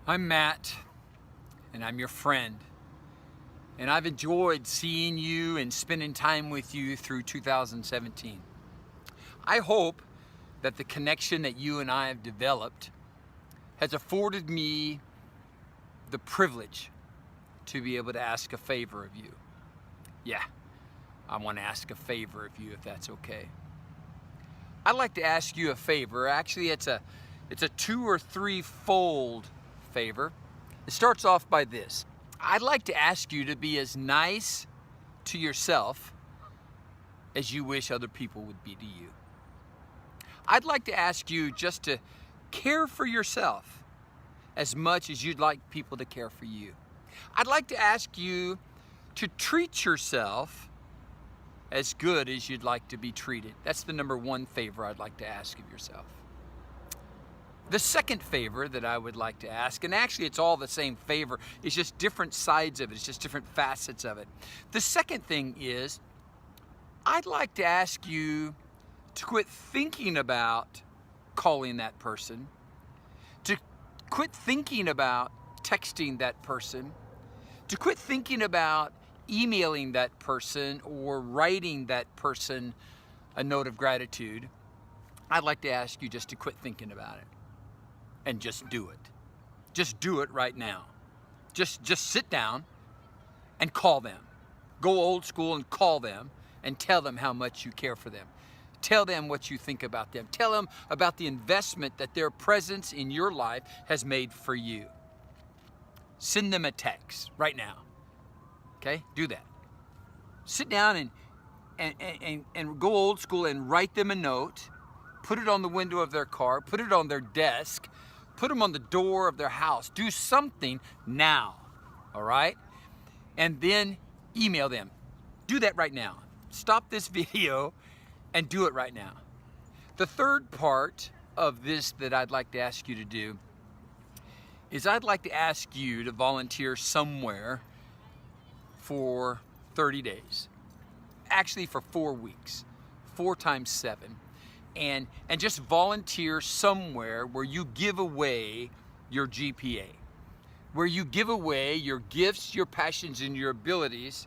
I'm Matt, and I'm your friend. And I've enjoyed seeing you and spending time with you through 2017. I hope that the connection that you and I have developed has afforded me the privilege to be able to ask a favor of you. Yeah, I want to ask a favor of you if that's okay. I'd like to ask you a favor. Actually, it's a 2 or 3-fold favor. It starts off by this. I'd like to ask you to be as nice to yourself as you wish other people would be to you. I'd like to ask you just to care for yourself as much as you'd like people to care for you. I'd like to ask you to treat yourself as good as you'd like to be treated. That's the number one favor I'd like to ask of yourself. The second favor that I would like to ask, and actually it's all the same favor, it's just different sides of it, it's just different facets of it. The second thing is, I'd like to ask you to quit thinking about calling that person, to quit thinking about texting that person, to quit thinking about emailing that person or writing that person a note of gratitude. I'd like to ask you just to quit thinking about it and just do it. Just do it right now. Just sit down and call them. Go old school and call them and tell them how much you care for them. Tell them what you think about them. Tell them about the investment that their presence in your life has made for you. Send them a text right now. Okay? Do that. Sit down and go old school and write them a note. Put it on the window of their car. Put it on their desk. Put them on the door of their house. Do something now. All right? And then email them. Do that right now. Stop this video and do it right now. The third part of this that I'd like to ask you to do is I'd like to ask you to volunteer somewhere for 30 days. Actually for 4 weeks. 4 times 7. And just volunteer somewhere where you give away your GPA. Where you give away your gifts, your passions, and your abilities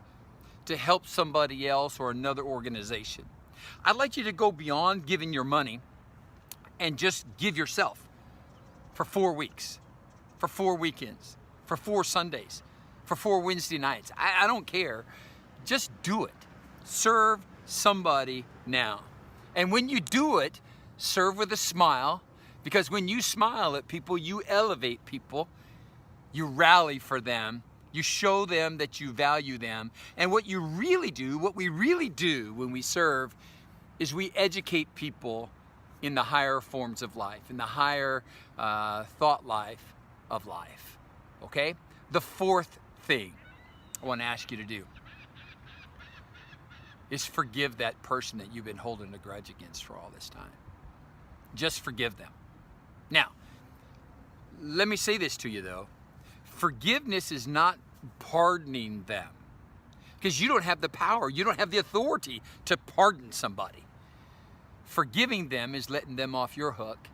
to help somebody else or another organization. I'd like you to go beyond giving your money and just give yourself for 4 weeks, for 4 weekends, for 4 Sundays, for 4 Wednesday nights. I don't care. Just do it. Serve somebody now. And when you do it, serve with a smile, because when you smile at people, you elevate people, you rally for them, you show them that you value them. And what you really do, what we really do when we serve, is we educate people in the higher forms of life, in the higher thought life of life. Okay? The fourth thing I want to ask you to do is forgive that person that you've been holding a grudge against for all this time. Just forgive them. Now, let me say this to you though. Forgiveness is not pardoning them, because you don't have the power, you don't have the authority to pardon somebody. Forgiving them is letting them off your hook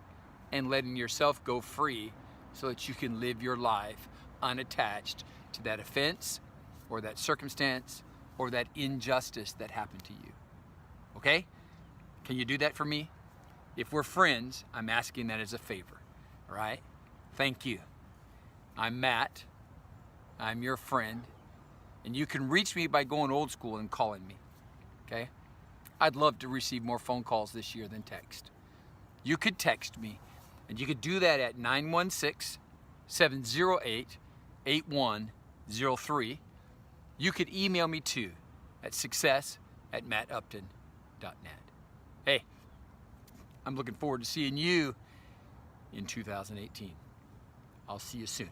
and letting yourself go free so that you can live your life unattached to that offense or that circumstance or that injustice that happened to you. Okay? Can you do that for me? If we're friends, I'm asking that as a favor. All right? Thank you. I'm Matt. I'm your friend. And you can reach me by going old school and calling me. Okay? I'd love to receive more phone calls this year than text. You could text me, and you could do that at 916-708-8103. You could email me too at success@mattupton.net. Hey, I'm looking forward to seeing you in 2018. I'll see you soon.